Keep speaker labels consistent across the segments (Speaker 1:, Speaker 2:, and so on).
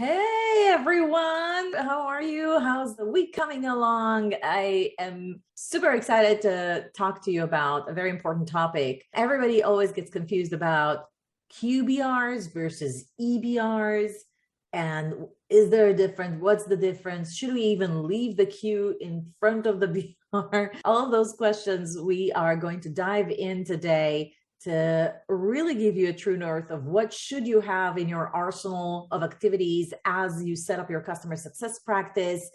Speaker 1: Hey everyone, how are you? How's the week coming along? I am super excited to talk to you about a very important topic. Everybody always gets confused about QBRs versus EBRs. And is there a difference? What's the difference? Should we even leave the Q in front of the BR? All of those questions we are going to dive in today to really give you a true north of what should you have in your arsenal of activities as you set up your customer success practice.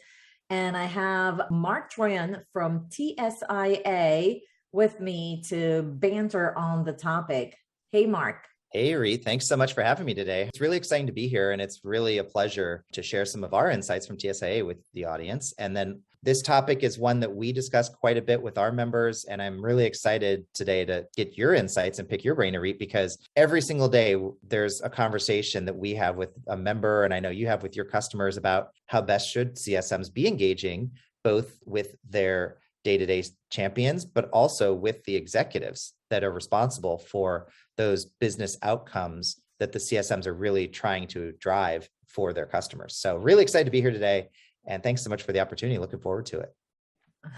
Speaker 1: And I have Marc Troyan from TSIA with me to banter on the topic. Hey, Marc.
Speaker 2: Hey, Irit, thanks so much for having me today. It's really exciting to be here, and it's really a pleasure to share some of our insights from TSIA with the audience. And then this topic is one that we discuss quite a bit with our members, and I'm really excited today to get your insights and pick your brain, Irit, because every single day there's a conversation that we have with a member, and I know you have with your customers about how best should CSMs be engaging both with their day-to-day champions, but also with the executives that are responsible for those business outcomes that the CSMs are really trying to drive for their customers. So really excited to be here today. And thanks so much for the opportunity. Looking forward to it.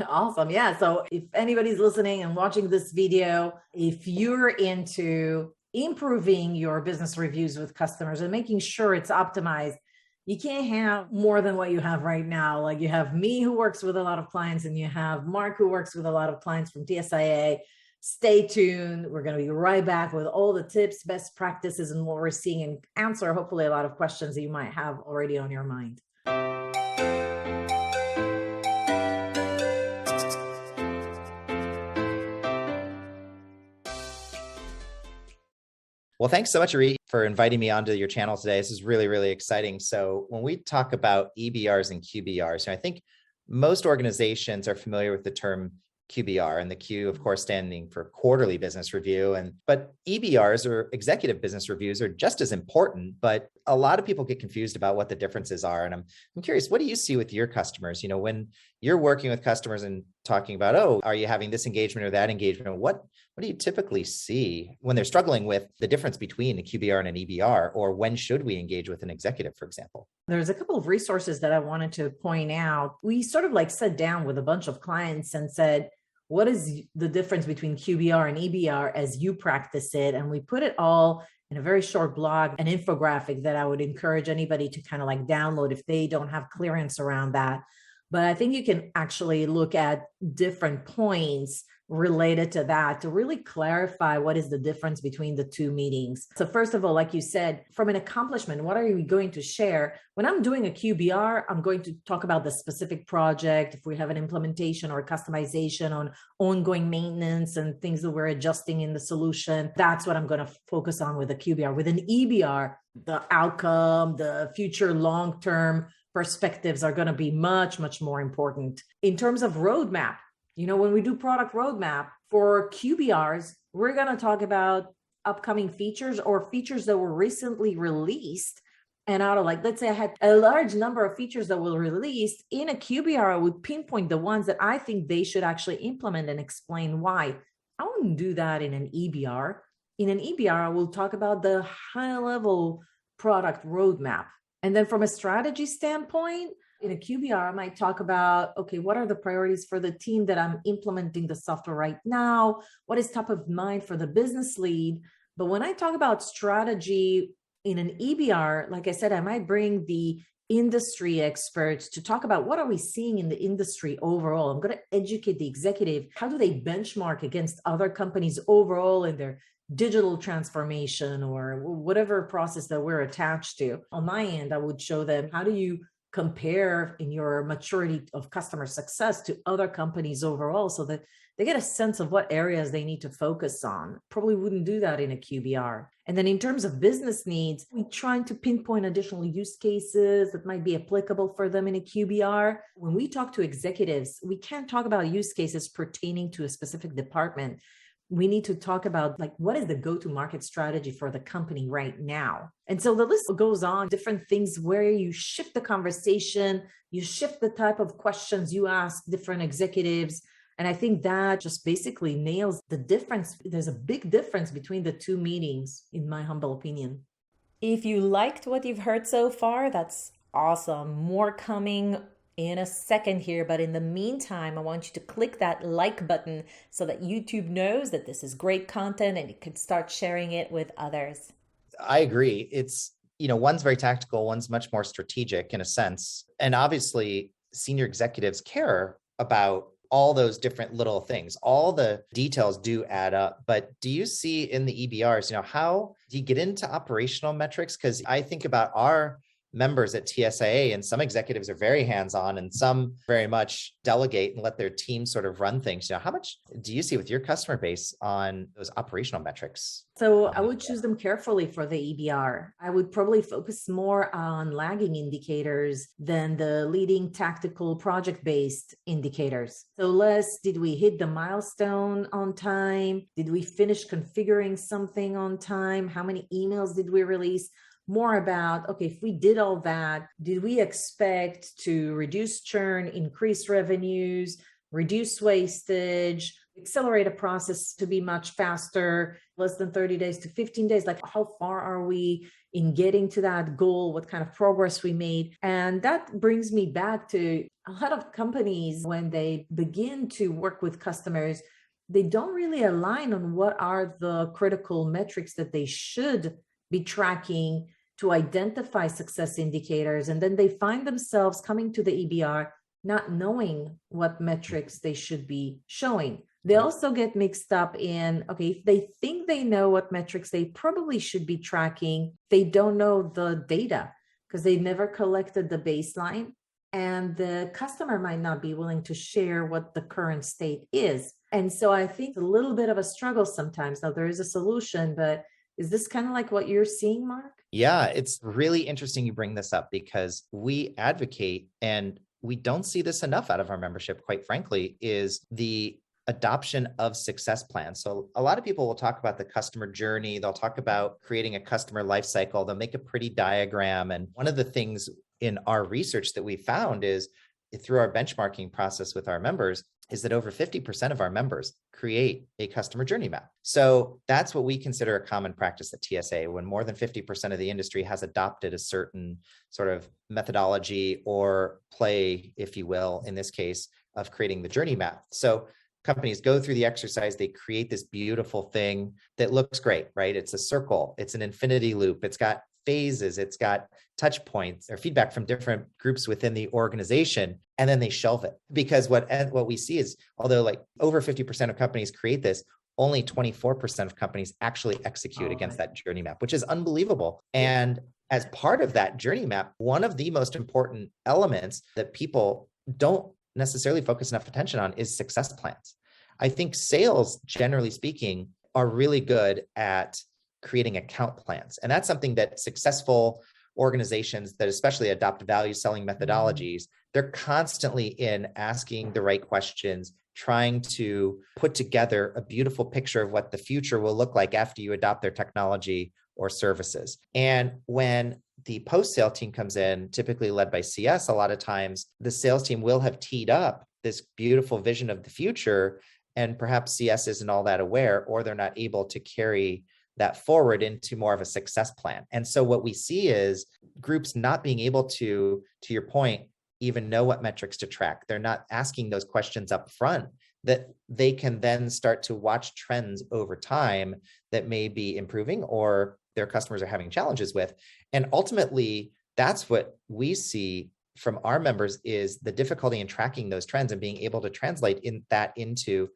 Speaker 1: Awesome. Yeah. So if anybody's listening and watching this video, if you're into improving your business reviews with customers and making sure it's optimized, you can't have more than what you have right now. Like you have me who works with a lot of clients and you have Marc who works with a lot of clients from TSIA. Stay tuned. We're going to be right back with all the tips, best practices, and what we're seeing, and answer hopefully a lot of questions that you might have already on your mind.
Speaker 2: Well, thanks so much, Irit, for inviting me onto your channel today. This is really, really exciting. So when we talk about EBRs and QBRs, I think most organizations are familiar with the term QBR, and the Q, of course, standing for quarterly business review. But EBRs, or executive business reviews, are just as important, but a lot of people get confused about what the differences are. And I'm curious, what do you see with your customers? You know, when you're working with customers and talking about, oh, are you having this engagement or that engagement? What do you typically see when they're struggling with the difference between a QBR and an EBR, or when should we engage with an executive, for example?
Speaker 1: There's a couple of resources that I wanted to point out. We sort of like sat down with a bunch of clients and said, what is the difference between QBR and EBR as you practice it? And we put it all in a very short blog, an infographic that I would encourage anybody to kind of like download if they don't have clearance around that. But I think you can actually look at different points related to that to really clarify what is the difference between the two meetings. So first of all, like you said, from an accomplishment, what are we going to share? When I'm doing a QBR, I'm going to talk about the specific project, if we have an implementation or customization on ongoing maintenance and things that we're adjusting in the solution. That's what I'm going to focus on with a QBR. With an EBR, the outcome, the future long-term perspectives are going to be much, much more important. In terms of roadmap, you know, when we do product roadmap for QBRs, we're going to talk about upcoming features or features that were recently released. And out of like, let's say I had a large number of features that were released in a QBR, I would pinpoint the ones that I think they should actually implement and explain why. I wouldn't do that in an EBR. In an EBR, I will talk about the high level product roadmap. And then from a strategy standpoint, in a QBR, I might talk about, okay, what are the priorities for the team that I'm implementing the software right now? What is top of mind for the business lead? But when I talk about strategy in an EBR, like I said, I might bring the industry experts to talk about what are we seeing in the industry overall. I'm going to educate the executive. How do they benchmark against other companies overall in their digital transformation or whatever process that we're attached to? On my end, I would show them, how do you compare in your maturity of customer success to other companies overall, so that they get a sense of what areas they need to focus on. Probably wouldn't do that in a QBR. And then in terms of business needs, we trying to pinpoint additional use cases that might be applicable for them in a QBR. When we talk to executives, we can't talk about use cases pertaining to a specific department. We need to talk about like, what is the go-to-market strategy for the company right now? And so the list goes on, different things where you shift the conversation, you shift the type of questions you ask different executives. And I think that just basically nails the difference. There's a big difference between the two meetings, in my humble opinion. If you liked what you've heard so far, that's awesome. More coming in a second here, but in the meantime, I want you to click that like button so that YouTube knows that this is great content and you can start sharing it with others.
Speaker 2: I agree. It's, one's very tactical, one's much more strategic in a sense. And obviously, senior executives care about all those different little things. All the details do add up. But do you see in the EBRs, how do you get into operational metrics? Because I think about our members at TSAA, and some executives are very hands-on and some very much delegate and let their team sort of run things. How much do you see with your customer base on those operational metrics?
Speaker 1: So I would choose them carefully for the EBR. I would probably focus more on lagging indicators than the leading tactical project-based indicators. So less, did we hit the milestone on time? Did we finish configuring something on time? How many emails did we release? More about, okay, if we did all that, did we expect to reduce churn, increase revenues, reduce wastage, accelerate a process to be much faster, less than 30 days to 15 days? Like, how far are we in getting to that goal? What kind of progress we made? And that brings me back to a lot of companies when they begin to work with customers, they don't really align on what are the critical metrics that they should be tracking to identify success indicators. And then they find themselves coming to the EBR not knowing what metrics they should be showing. They also get mixed up in, okay, if they think they know what metrics they probably should be tracking, they don't know the data because they never collected the baseline. And the customer might not be willing to share what the current state is. And so I think a little bit of a struggle sometimes. Now, there is a solution, but is this kind of like what you're seeing, Marc?
Speaker 2: Yeah, it's really interesting you bring this up because we advocate, and we don't see this enough out of our membership, quite frankly, is the adoption of success plans. So a lot of people will talk about the customer journey. They'll talk about creating a customer life cycle. They'll make a pretty diagram. And one of the things in our research that we found is through our benchmarking process with our members is that over 50% of our members create a customer journey map. So that's what we consider a common practice at TSA, when more than 50% of the industry has adopted a certain sort of methodology or play, if you will, in this case, of creating the journey map. So companies go through the exercise, they create this beautiful thing that looks great, right? It's a circle, it's an infinity loop, it's got phases, it's got touch points or feedback from different groups within the organization, and then they shelve it. Because what we see is, although like over 50% of companies create this, only 24% of companies actually execute against that journey map, which is unbelievable. And as part of that journey map, one of the most important elements that people don't necessarily focus enough attention on is success plans. I think sales, generally speaking, are really good at creating account plans. And that's something that successful organizations that especially adopt value selling methodologies, they're constantly in asking the right questions, trying to put together a beautiful picture of what the future will look like after you adopt their technology or services. And when the post-sale team comes in, typically led by CS, a lot of times the sales team will have teed up this beautiful vision of the future, and perhaps CS isn't all that aware, or they're not able to carry that forward into more of a success plan. And so what we see is groups not being able to your point, even know what metrics to track. They're not asking those questions up front that they can then start to watch trends over time that may be improving or their customers are having challenges with. And ultimately, that's what we see from our members is the difficulty in tracking those trends and being able to translate that into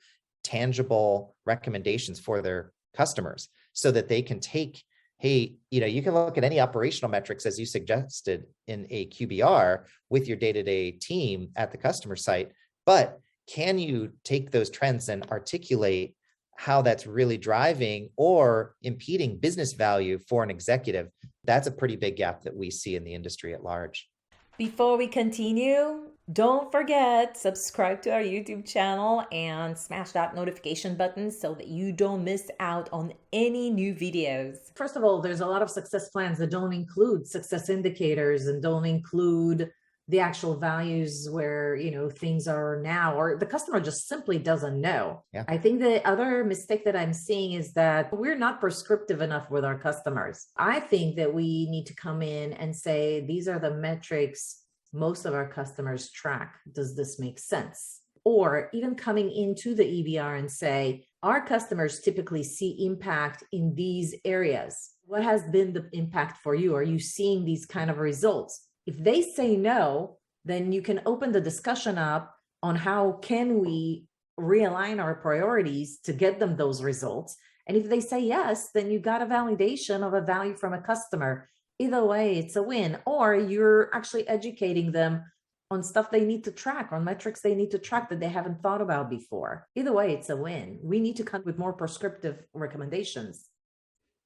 Speaker 2: tangible recommendations for their customers so that they can take, hey, you can look at any operational metrics as you suggested in a QBR with your day-to-day team at the customer site, but can you take those trends and articulate how that's really driving or impeding business value for an executive? That's a pretty big gap that we see in the industry at large.
Speaker 1: Before we continue, don't forget, subscribe to our YouTube channel and smash that notification button so that you don't miss out on any new videos. First of all, there's a lot of success plans that don't include success indicators and don't include the actual values where, things are now, or the customer just simply doesn't know.
Speaker 2: Yeah.
Speaker 1: I think the other mistake that I'm seeing is that we're not prescriptive enough with our customers. I think that we need to come in and say, these are the metrics most of our customers track. Does this make sense? Or even coming into the EBR and say, our customers typically see impact in these areas. What has been the impact for you? Are you seeing these kind of results? If they say no, then you can open the discussion up on how can we realign our priorities to get them those results. And if they say yes, then you got a validation of a value from a customer. Either way, it's a win. Or you're actually educating them on stuff they need to track, on metrics they need to track that they haven't thought about before. Either way, it's a win. We need to come with more prescriptive recommendations.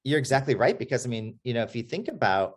Speaker 2: You're exactly right. Because if you think about,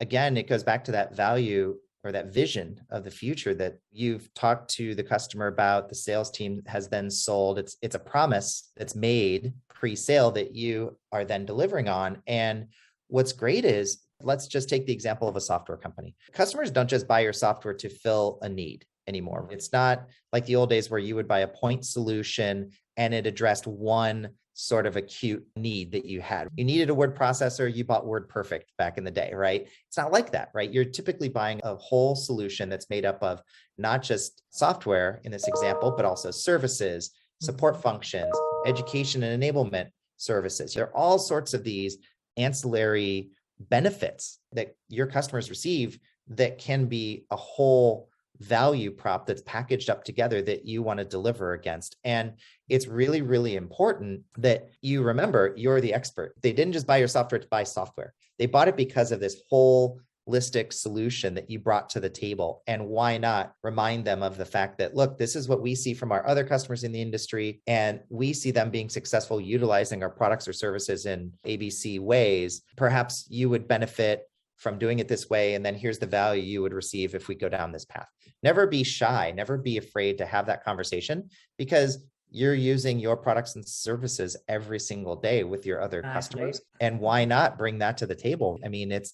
Speaker 2: again, it goes back to that value or that vision of the future that you've talked to the customer about, the sales team has then sold. It's a promise that's made pre-sale that you are then delivering on. And what's great is, let's just take the example of a software company. Customers don't just buy your software to fill a need anymore. It's not like the old days where you would buy a point solution and it addressed one sort of acute need that you had. You needed a word processor, you bought WordPerfect back in the day, right? It's not like that, right? You're typically buying a whole solution that's made up of not just software in this example, but also services, support functions, education and enablement services. There are all sorts of these ancillary benefits that your customers receive that can be a whole value prop that's packaged up together that you want to deliver against. And it's really, really important that you remember you're the expert. They didn't just buy your software to buy software. They bought it because of this holistic solution that you brought to the table. And why not remind them of the fact that, look, this is what we see from our other customers in the industry, and we see them being successful utilizing our products or services in ABC ways. Perhaps you would benefit from doing it this way. And then here's the value you would receive if we go down this path. Never be shy, never be afraid to have that conversation, because you're using your products and services every single day with your other customers. And why not bring that to the table?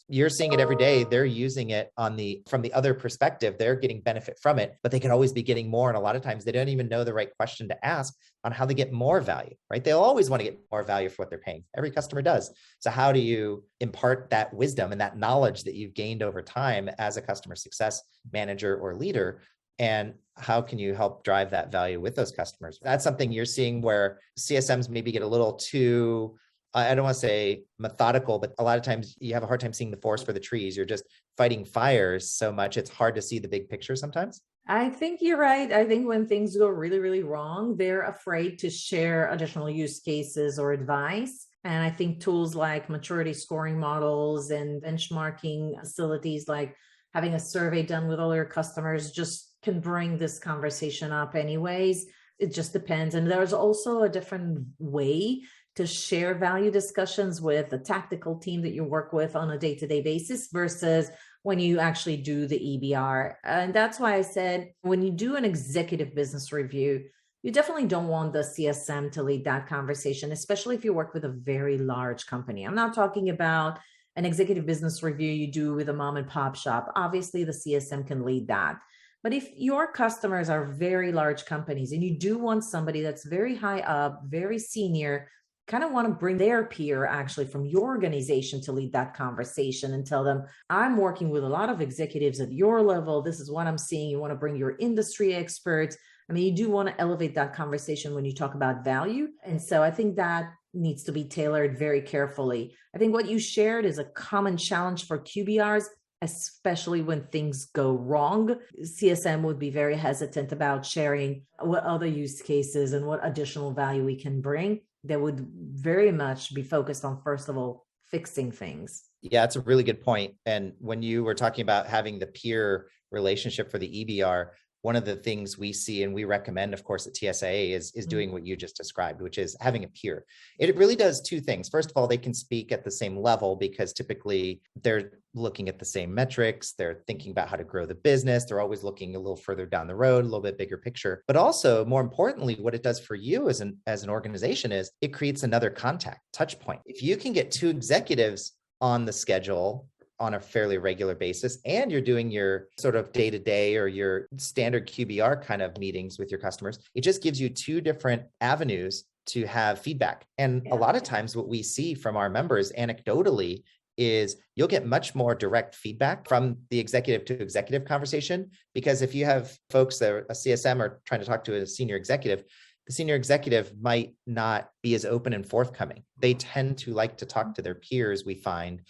Speaker 2: You're seeing it every day. They're using it from the other perspective. They're getting benefit from it, but they could always be getting more. And a lot of times they don't even know the right question to ask on how they get more value, right? They'll always want to get more value for what they're paying. Every customer does. So how do you impart that wisdom and that knowledge that you've gained over time as a customer success manager or leader? And how can you help drive that value with those customers? That's something you're seeing where CSMs maybe get a little too, I don't want to say methodical, but a lot of times you have a hard time seeing the forest for the trees. You're just fighting fires so much. It's hard to see the big picture sometimes.
Speaker 1: I think you're right. I think when things go really, really wrong, they're afraid to share additional use cases or advice. And I think tools like maturity scoring models and benchmarking facilities, like having a survey done with all your customers, just can bring this conversation up anyways. It just depends. And there's also a different way to share value discussions with a tactical team that you work with on a day-to-day basis versus when you actually do the EBR. And that's why I said, when you do an executive business review, you definitely don't want the CSM to lead that conversation, especially if you work with a very large company. I'm not talking about an executive business review you do with a mom and pop shop. Obviously, the CSM can lead that. But if your customers are very large companies and you do want somebody that's very high up, very senior, kind of want to bring their peer actually from your organization to lead that conversation and tell them, I'm working with a lot of executives at your level. This is what I'm seeing. You want to bring your industry experts. You do want to elevate that conversation when you talk about value. And so I think that needs to be tailored very carefully. I think what you shared is a common challenge for QBRs, especially when things go wrong. CSM would be very hesitant about sharing what other use cases and what additional value we can bring. That would very much be focused on, first of all, fixing things.
Speaker 2: Yeah, it's a really good point. And when you were talking about having the peer relationship for the EBR, one of the things we see and we recommend, of course, at TSAA is doing what you just described, which is having a peer. It really does two things. First of all, they can speak at the same level because typically they're looking at the same metrics. They're thinking about how to grow the business. They're always looking a little further down the road, a little bit bigger picture. But also, more importantly, what it does for you as an organization is it creates another contact touch point. If you can get two executives on the schedule on a fairly regular basis, and you're doing your sort of day-to-day or your standard QBR kind of meetings with your customers, it just gives you two different avenues to have feedback. And a lot of times what we see from our members anecdotally is you'll get much more direct feedback from the executive to executive conversation, because if you have folks that are a CSM or trying to talk to a senior executive, the senior executive might not be as open and forthcoming. They tend to like to talk to their peers, we find.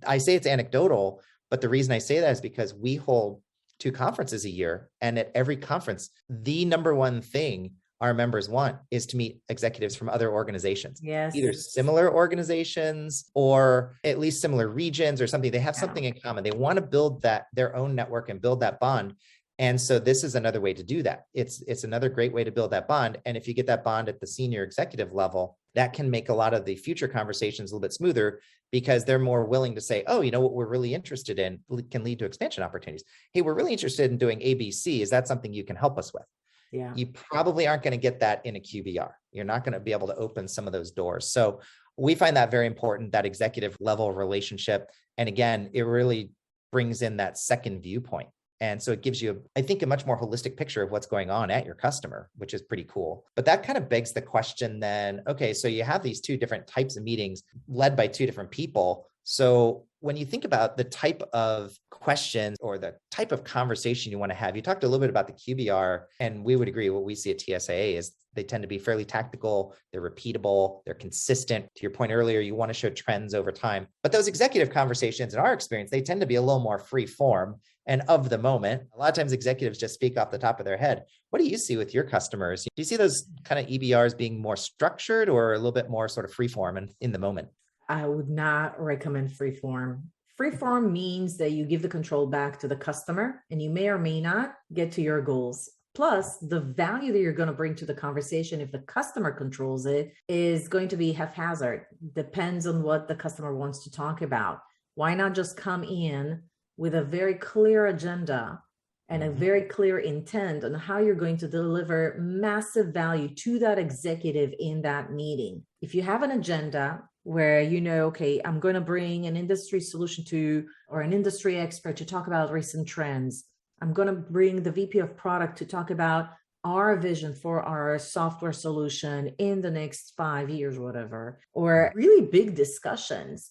Speaker 2: I say it's anecdotal, but the reason I say that is because we hold 2 conferences a year. And at every conference, the number one thing our members want is to meet executives from other organizations, either similar organizations or at least similar regions or something. They have something in common. They want to build their own network and build that bond. And so this is another way to do that. It's another great way to build that bond. And if you get that bond at the senior executive level, that can make a lot of the future conversations a little bit smoother, because they're more willing to say, oh, you know what we're really interested in can lead to expansion opportunities. Hey, we're really interested in doing ABC. Is that something you can help us with? Yeah. You probably aren't going to get that in a QBR. You're not going to be able to open some of those doors. So we find that very important, that executive level relationship. And again, it really brings in that second viewpoint. And so it gives you, I think, a much more holistic picture of what's going on at your customer, which is pretty cool. But that kind of begs the question then, okay, so you have these 2 different types of meetings led by 2 different people. So when you think about the type of questions or the type of conversation you want to have, you talked a little bit about the QBR, and we would agree what we see at TSAA is they tend to be fairly tactical, they're repeatable, they're consistent. To your point earlier, you want to show trends over time. But those executive conversations, in our experience, they tend to be a little more free form and of the moment. A lot of times executives just speak off the top of their head. What do you see with your customers? Do you see those kind of EBRs being more structured or a little bit more sort of free form and in the moment?
Speaker 1: I would not recommend freeform. Freeform means that you give the control back to the customer and you may or may not get to your goals. Plus, the value that you're going to bring to the conversation, if the customer controls it, is going to be haphazard. Depends on what the customer wants to talk about. Why not just come in with a very clear agenda and a very clear intent on how you're going to deliver massive value to that executive in that meeting? If you have an agenda where you know, okay, I'm going to bring an industry solution or an industry expert to talk about recent trends. I'm going to bring the VP of product to talk about our vision for our software solution in the next 5 years, whatever, or really big discussions.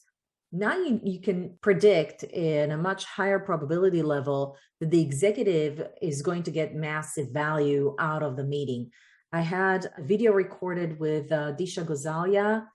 Speaker 1: Now you can predict in a much higher probability level that the executive is going to get massive value out of the meeting. I had a video recorded with Disha Gozalia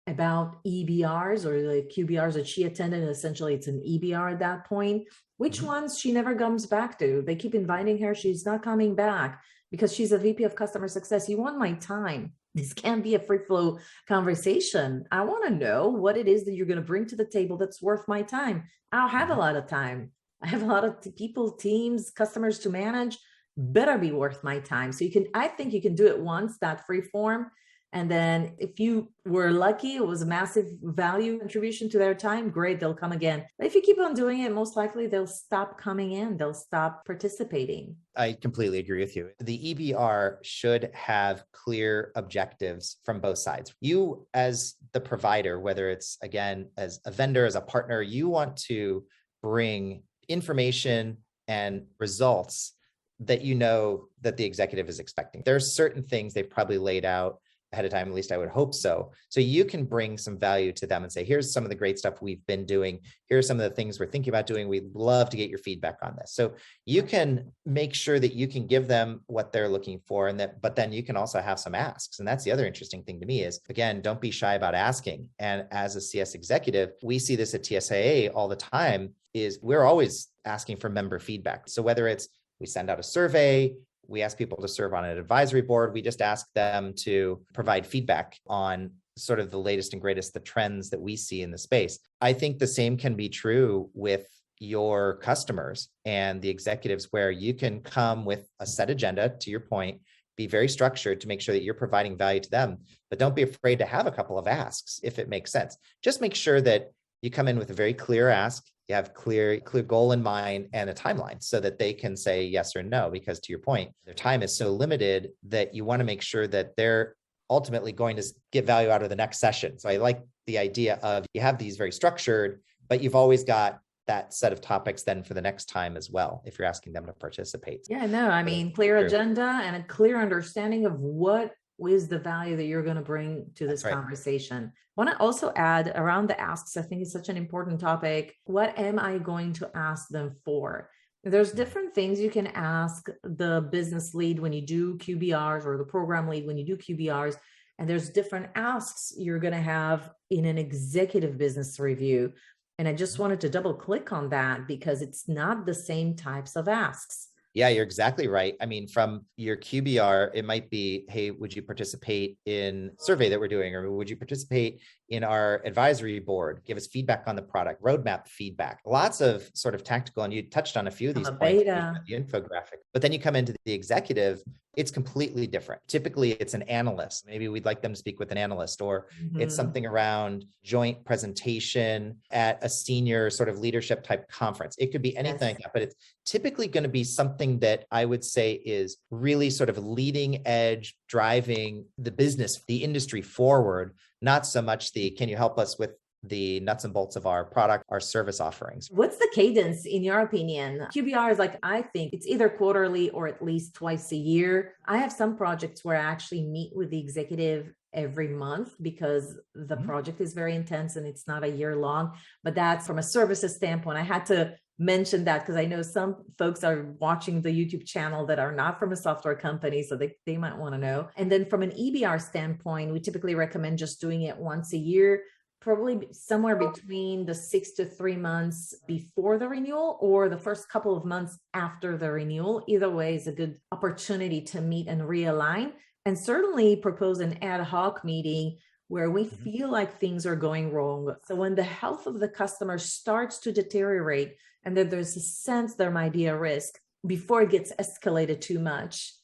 Speaker 1: about EBRs or the QBRs that she attended. Essentially, it's an EBR at that point. Which ones she never comes back to? They keep inviting her. She's not coming back because she's a VP of customer success. You want my time. This can't be a free flow conversation. I want to know what it is that you're going to bring to the table that's worth my time. I don't have a lot of time. I have a lot of people, teams, customers to manage. Better be worth my time. So I think you can do it once, that free form. And then if you were lucky, it was a massive value contribution to their time, great, they'll come again. But if you keep on doing it, most likely they'll stop coming in, they'll stop participating.
Speaker 2: I completely agree with you. The EBR should have clear objectives from both sides. You as the provider, whether it's, again, as a vendor, as a partner, you want to bring information and results that you know that the executive is expecting. There are certain things they've probably laid out ahead of time, at least I would hope so. So you can bring some value to them and say, here's some of the great stuff we've been doing. Here's some of the things we're thinking about doing. We'd love to get your feedback on this. So you can make sure that you can give them what they're looking for, but then you can also have some asks. And that's the other interesting thing to me is, again, don't be shy about asking. And as a CS executive, we see this at TSAA all the time, is we're always asking for member feedback. So whether it's we send out a survey, we ask people to serve on an advisory board. We just ask them to provide feedback on sort of the latest and greatest, the trends that we see in the space. I think the same can be true with your customers and the executives, where you can come with a set agenda, to your point, be very structured to make sure that you're providing value to them, but don't be afraid to have a couple of asks if it makes sense. Just make sure that you come in with a very clear ask. You have clear goal in mind and a timeline so that they can say yes or no, because to your point, their time is so limited that you want to make sure that they're ultimately going to get value out of the next session. So I like the idea of you have these very structured, but you've always got that set of topics then for the next time as well, if you're asking them to participate.
Speaker 1: Yeah, no, I mean, clear agenda and a clear understanding of what is the value that you're going to bring to this conversation. I want to also add around the asks. I think it's such an important topic. What am I going to ask them for? There's different things you can ask the business lead when you do QBRs, or the program lead when you do QBRs. And there's different asks you're going to have in an executive business review. And I just wanted to double click on that because it's not the same types of asks.
Speaker 2: Yeah, you're exactly right. I mean, from your QBR, it might be, hey, would you participate in a survey that we're doing? Or would you participate in our advisory board? Give us feedback on the product, roadmap feedback, lots of sort of tactical. And you touched on a few of these points, the infographic. But then you come into the executive, it's completely different. Typically, it's an analyst. Maybe we'd like them to speak with an analyst, or it's something around joint presentation at a senior sort of leadership type conference. It could be anything like that, but it's typically going to be something that I would say is really sort of leading edge, driving the business, the industry forward, not so much the, can you help us with the nuts and bolts of our product, our service offerings.
Speaker 1: What's the cadence in your opinion? QBR is like, I think it's either quarterly or at least twice a year. I have some projects where I actually meet with the executive every month because the project is very intense and it's not a year long, but that's from a services standpoint. I had to mention that because I know some folks are watching the YouTube channel that are not from a software company, so they might want to know. And then from an EBR standpoint, we typically recommend just doing it once a year, probably somewhere between the 6 to 3 months before the renewal or the first couple of months after the renewal. Either way is a good opportunity to meet and realign, and certainly propose an ad hoc meeting where we feel like things are going wrong. So when the health of the customer starts to deteriorate and that there's a sense there might be a risk before it gets escalated too much,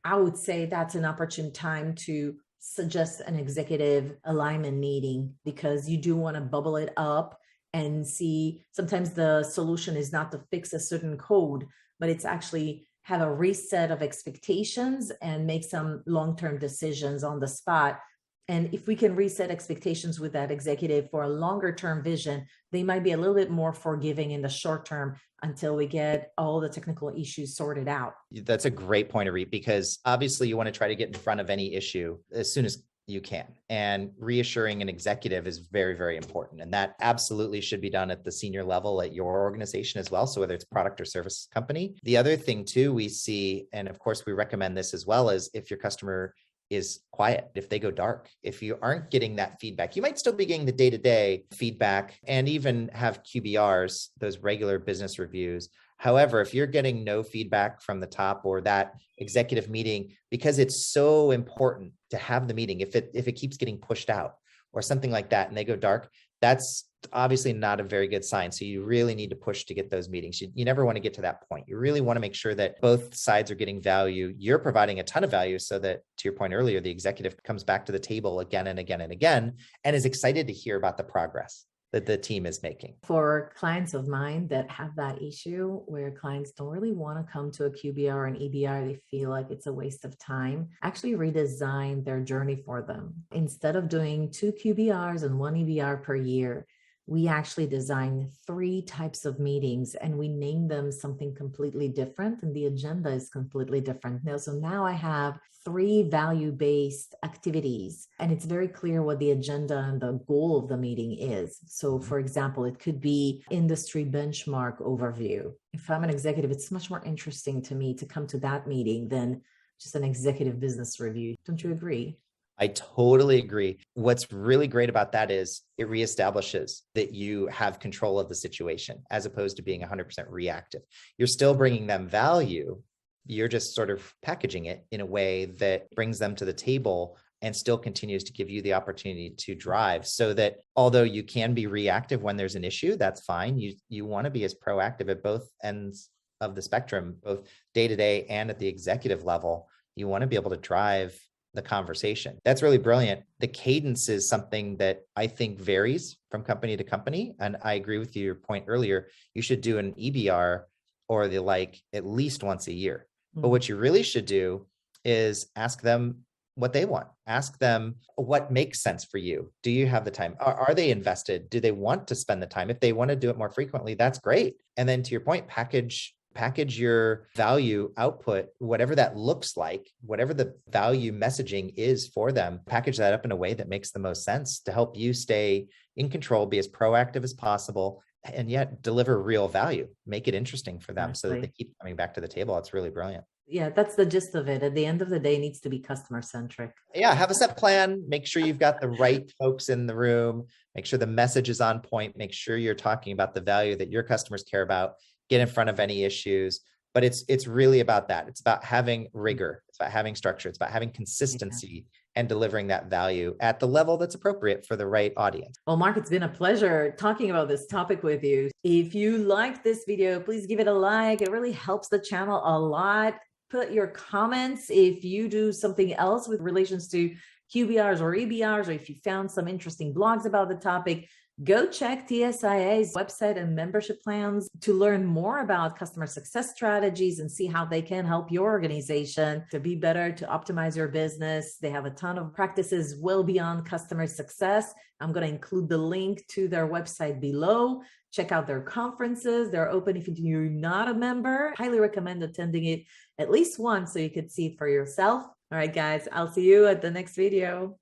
Speaker 1: I would say that's an opportune time to suggest an executive alignment meeting, because you do want to bubble it up and see. Sometimes the solution is not to fix a certain code, but it's actually have a reset of expectations and make some long-term decisions on the spot. And if we can reset expectations with that executive for a longer term vision, they might be a little bit more forgiving in the short term until we get all the technical issues sorted out.
Speaker 2: That's a great point, Irit, because obviously you want to try to get in front of any issue as soon as you can. And reassuring an executive is very, very important. And that absolutely should be done at the senior level at your organization as well. So whether it's product or service company. The other thing too, we see, and of course we recommend this as well, is if your customer is quiet, if they go dark, if you aren't getting that feedback, you might still be getting the day-to-day feedback and even have QBRs, those regular business reviews. However, if you're getting no feedback from the top or that executive meeting, because it's so important to have the meeting, if it keeps getting pushed out or something like that and they go dark, that's obviously not a very good sign. So you really need to push to get those meetings. You never want to get to that point. You really want to make sure that both sides are getting value. You're providing a ton of value so that, to your point earlier, the executive comes back to the table again and again and again and is excited to hear about the progress that the team is making.
Speaker 1: For clients of mine that have that issue where clients don't really want to come to a QBR and EBR, they feel like it's a waste of time, actually redesign their journey for them. Instead of doing 2 QBRs and 1 EBR per year, we actually designed 3 types of meetings and we named them something completely different, and the agenda is completely different now. So now I have 3 value-based activities, and it's very clear what the agenda and the goal of the meeting is. So for example, it could be industry benchmark overview. If I'm an executive, it's much more interesting to me to come to that meeting than just an executive business review. Don't you agree?
Speaker 2: I totally agree. What's really great about that is it reestablishes that you have control of the situation as opposed to being 100% reactive. You're still bringing them value. You're just sort of packaging it in a way that brings them to the table and still continues to give you the opportunity to drive, so that although you can be reactive when there's an issue, that's fine. You want to be as proactive at both ends of the spectrum, both day-to-day and at the executive level. You want to be able to drive the conversation. That's really brilliant. The cadence is something that I think varies from company to company. And I agree with your point earlier. You should do an EBR or the like at least once a year. But what you really should do is ask them what they want. Ask them what makes sense for you. Do you have the time? Are they invested? Do they want to spend the time? If they want to do it more frequently, that's great. And then to your point, package your value output, whatever that looks like, whatever the value messaging is for them, package that up in a way that makes the most sense to help you stay in control, be as proactive as possible, and yet deliver real value, make it interesting for them so that they keep coming back to the table. It's really brilliant.
Speaker 1: Yeah, that's the gist of it. At the end of the day, it needs to be customer centric.
Speaker 2: Yeah, have a set plan. Make sure you've got the right folks in the room. Make sure the message is on point. Make sure you're talking about the value that your customers care about. Get in front of any issues. But it's really about that. It's about having rigor. It's about having structure. It's about having consistency and delivering that value at the level that's appropriate for the right audience.
Speaker 1: Well, Marc, it's been a pleasure talking about this topic with you. If you like this video, please give it a like. It really helps the channel a lot. Put your comments if you do something else with relations to QBRs or EBRs, or if you found some interesting blogs about the topic. Go check TSIA's website and membership plans to learn more about customer success strategies and see how they can help your organization to be better, to optimize your business. They have a ton of practices well beyond customer success. I'm going to include the link to their website below. Check out their conferences. They're open if you're not a member. Highly recommend attending it at least once so you could see it for yourself. All right, guys, I'll see you at the next video.